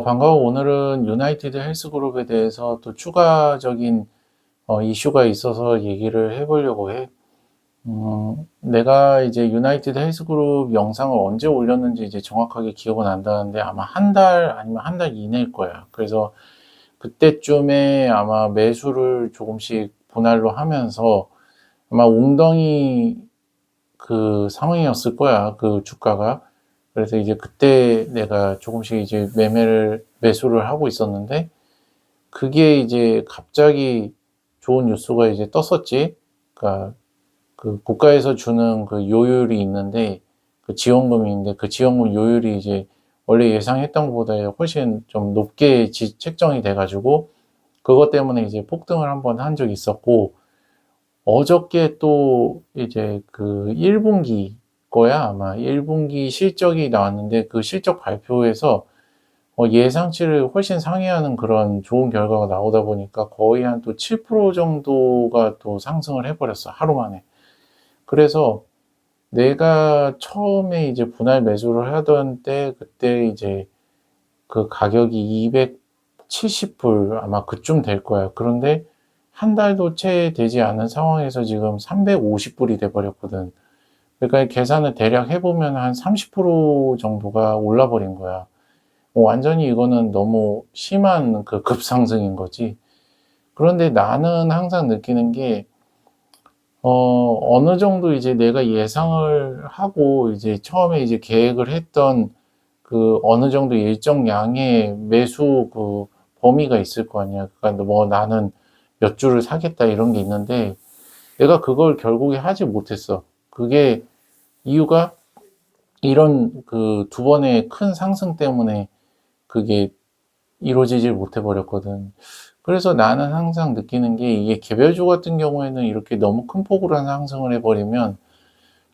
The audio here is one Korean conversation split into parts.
반가워. 오늘은 유나이티드 헬스그룹에 대해서 또 추가적인 이슈가 있어서 얘기를 해보려고 해. 내가 이제 유나이티드 헬스그룹 영상을 언제 올렸는지 이제 정확하게 기억은 안 나는데 아마 한 달 아니면 한 달 이내일 거야. 그래서 그때쯤에 아마 매수를 조금씩 분할로 하면서 아마 웅덩이 그 상황이었을 거야. 그 주가가. 그래서 이제 그때 내가 조금씩 이제 매수를 하고 있었는데 그게 이제 갑자기 좋은 뉴스가 이제 떴었지. 그러니까 그 국가에서 주는 그 요율이 있는데 그 지원금이 있는데 그 지원금 요율이 이제 원래 예상했던 것보다 훨씬 좀 높게 책정이 돼가지고 그것 때문에 이제 폭등을 한번 한 적이 있었고 어저께 또 이제 그 1분기 거야 아마 1분기 실적이 나왔는데 그 실적 발표에서 예상치를 훨씬 상회하는 그런 좋은 결과가 나오다 보니까 거의 한 또 7% 정도가 또 상승을 해버렸어, 하루 만에. 그래서 내가 처음에 이제 분할 매수를 하던 때, 그때 이제 그 가격이 270불 아마 그쯤 될 거야. 그런데 한 달도 채 되지 않은 상황에서 지금 350불이 돼버렸거든. 그러니까 계산을 대략 해보면 한 30% 정도가 올라버린 거야. 완전히 이거는 너무 심한 그 급상승인 거지. 그런데 나는 항상 느끼는 게, 어느 정도 이제 내가 예상을 하고 이제 처음에 이제 계획을 했던 그 어느 정도 일정량의 매수 그 범위가 있을 거 아니야. 그러니까 뭐 나는 몇 주를 사겠다 이런 게 있는데 내가 그걸 결국에 하지 못했어. 그게 이유가 이런 그 두 번의 큰 상승 때문에 그게 이루어지질 못해 버렸거든. 그래서 나는 항상 느끼는 게 이게 개별주 같은 경우에는 이렇게 너무 큰 폭으로 상승을 해버리면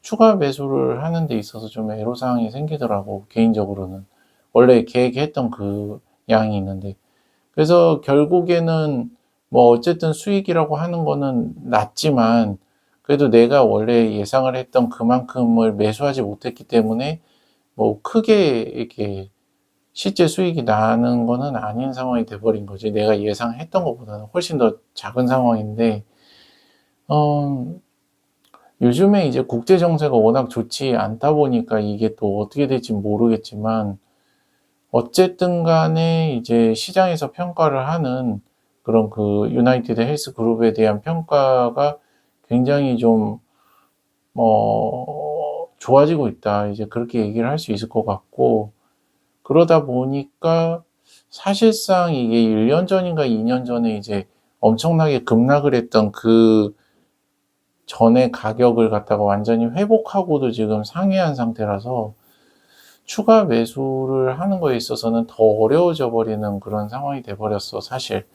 추가 매수를 하는 데 있어서 좀 애로사항이 생기더라고, 개인적으로는. 원래 계획했던 그 양이 있는데. 그래서 결국에는 뭐 어쨌든 수익이라고 하는 거는 낮지만 그래도 내가 원래 예상을 했던 그만큼을 매수하지 못했기 때문에 뭐 크게 이렇게 실제 수익이 나는 거는 아닌 상황이 돼버린 거지. 내가 예상했던 것보다는 훨씬 더 작은 상황인데, 어, 요즘에 이제 국제 정세가 워낙 좋지 않다 보니까 이게 또 어떻게 될지 모르겠지만, 어쨌든 간에 이제 시장에서 평가를 하는 그런 그 유나이티드 헬스 그룹에 대한 평가가 굉장히 좀, 좋아지고 있다. 이제 그렇게 얘기를 할 수 있을 것 같고, 그러다 보니까 사실상 이게 1년 전인가 2년 전에 이제 엄청나게 급락을 했던 그 전에 가격을 갖다가 완전히 회복하고도 지금 상회한 상태라서 추가 매수를 하는 거에 있어서는 더 어려워져 버리는 그런 상황이 돼 버렸어, 사실.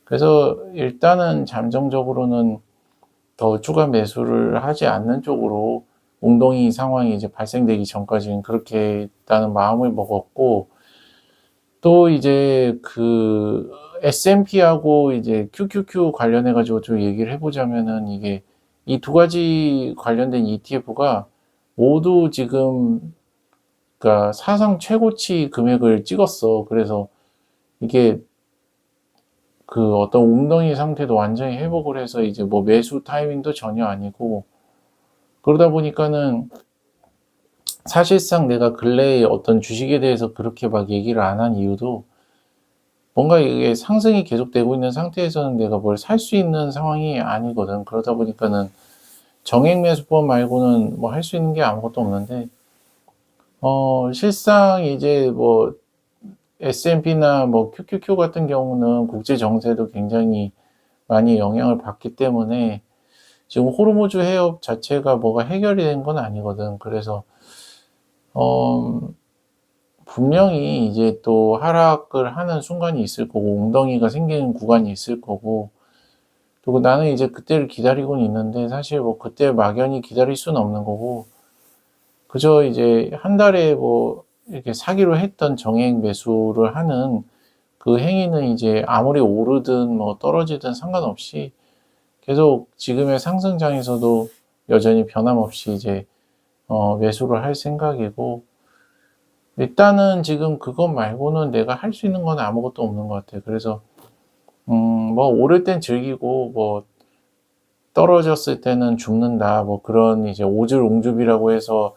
그래서 일단은 잠정적으로는 더 추가 매수를 하지 않는 쪽으로 웅덩이 상황이 이제 발생되기 전까지는 그렇게 일단은 마음을 먹었고, 또 이제 그 S&P하고 이제 QQQ 관련해 가지고 좀 얘기를 해보자면은 이게 이 두 가지 관련된 ETF가 모두 지금 그러니까 사상 최고치 금액을 찍었어. 그래서 이게 그 어떤 웅덩이 상태도 완전히 회복을 해서 이제 뭐 매수 타이밍도 전혀 아니고 그러다 보니까는 사실상 내가 근래에 어떤 주식에 대해서 그렇게 막 얘기를 안 한 이유도 뭔가 이게 상승이 계속되고 있는 상태에서는 내가 뭘 살 수 있는 상황이 아니거든. 그러다 보니까는 정액 매수법 말고는 뭐 할 수 있는 게 아무것도 없는데, 실상 이제 뭐 S&P나 뭐 QQQ 같은 경우는 국제 정세도 굉장히 많이 영향을 받기 때문에 지금 호르무즈 해협 자체가 뭐가 해결이 된 건 아니거든. 그래서, 어, 분명히 이제 또 하락을 하는 순간이 있을 거고, 웅덩이가 생기는 구간이 있을 거고, 그리고 나는 이제 그때를 기다리고는 있는데, 사실 뭐 그때 막연히 기다릴 수는 없는 거고, 그저 이제 한 달에 뭐 이렇게 사기로 했던 정액 매수를 하는 그 행위는 이제 아무리 오르든 뭐 떨어지든 상관없이 계속 지금의 상승장에서도 여전히 변함없이 이제 매수를 할 생각이고, 일단은 지금 그것 말고는 내가 할 수 있는 건 아무것도 없는 것 같아. 그래서 뭐 오를 땐 즐기고 뭐 떨어졌을 때는 죽는다. 뭐 그런 이제 오줄옹줍이라고 해서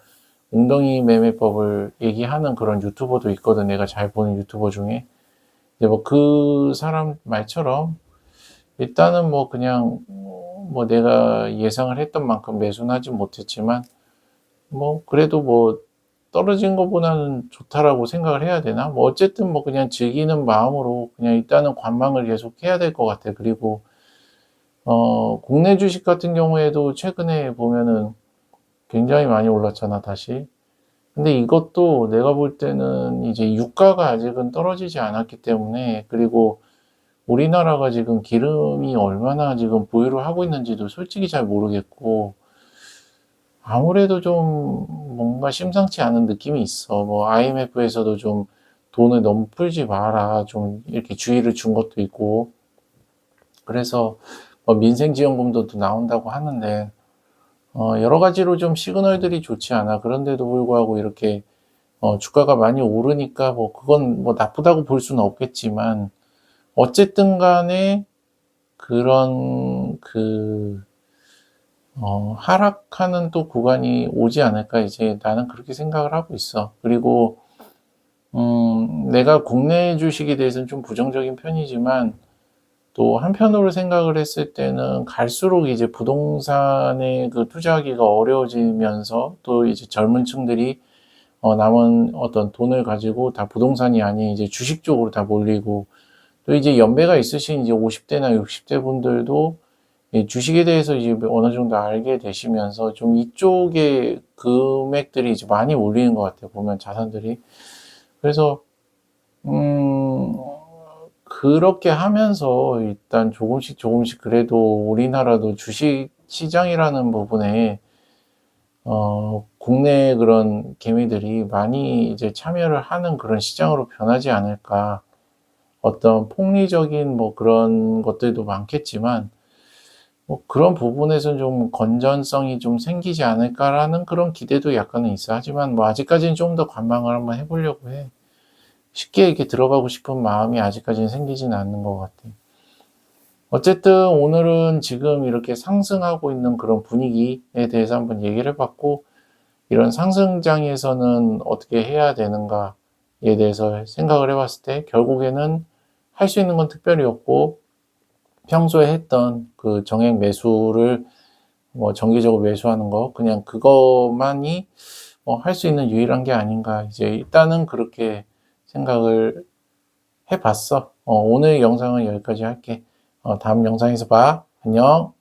웅덩이 매매법을 얘기하는 그런 유튜버도 있거든. 내가 잘 보는 유튜버 중에. 이제 뭐 그 사람 말처럼 일단은 뭐 그냥 뭐 내가 예상을 했던 만큼 매수는 하진 못했지만 뭐 그래도 뭐 떨어진 것보다는 좋다라고 생각을 해야 되나? 뭐 어쨌든 뭐 그냥 즐기는 마음으로 그냥 일단은 관망을 계속 해야 될 것 같아. 그리고 국내 주식 같은 경우에도 최근에 보면은 굉장히 많이 올랐잖아, 다시. 근데 이것도 내가 볼 때는 이제 유가가 아직은 떨어지지 않았기 때문에, 그리고 우리나라가 지금 기름이 얼마나 지금 보유를 하고 있는지도 솔직히 잘 모르겠고, 아무래도 좀 뭔가 심상치 않은 느낌이 있어. 뭐 IMF에서도 좀 돈을 너무 풀지 마라, 좀 이렇게 주의를 준 것도 있고, 그래서 뭐 민생지원금도 또 나온다고 하는데, 여러 가지로 좀 시그널들이 좋지 않아. 그런데도 불구하고 이렇게 주가가 많이 오르니까 뭐 그건 뭐 나쁘다고 볼 수는 없겠지만, 어쨌든 간에 그런 하락하는 또 구간이 오지 않을까, 이제 나는 그렇게 생각을 하고 있어. 그리고 내가 국내 주식에 대해서는 좀 부정적인 편이지만, 또 한편으로 생각을 했을 때는 갈수록 이제 부동산에 그 투자하기가 어려워지면서, 또 이제 젊은 층들이 남은 어떤 돈을 가지고 다 부동산이 아닌 이제 주식 쪽으로 다 몰리고, 또 이제 연배가 있으신 이제 50대나 60대 분들도 이 주식에 대해서 이제 어느 정도 알게 되시면서 좀 이쪽에 금액들이 이제 많이 몰리는 것 같아요. 보면 자산들이. 그래서 음, 그렇게 하면서 일단 조금씩 조금씩 그래도 우리나라도 주식 시장이라는 부분에 국내 그런 개미들이 많이 이제 참여를 하는 그런 시장으로 변하지 않을까. 어떤 폭리적인 뭐 그런 것들도 많겠지만, 뭐 그런 부분에서 좀 건전성이 좀 생기지 않을까라는 그런 기대도 약간은 있어. 하지만 뭐 아직까지는 좀 더 관망을 한번 해보려고 해. 쉽게 이렇게 들어가고 싶은 마음이 아직까지는 생기지는 않는 것 같아. 어쨌든 오늘은 지금 이렇게 상승하고 있는 그런 분위기에 대해서 한번 얘기를 해봤고, 이런 상승장에서는 어떻게 해야 되는가에 대해서 생각을 해봤을 때, 결국에는 할 수 있는 건 특별히 없고, 평소에 했던 그 정액 매수를 뭐 정기적으로 매수하는 거, 그냥 그것만이 할 수 있는 유일한 게 아닌가, 이제 일단은 그렇게 생각을 해봤어. 오늘 영상은 여기까지 할게. 다음 영상에서 봐. 안녕.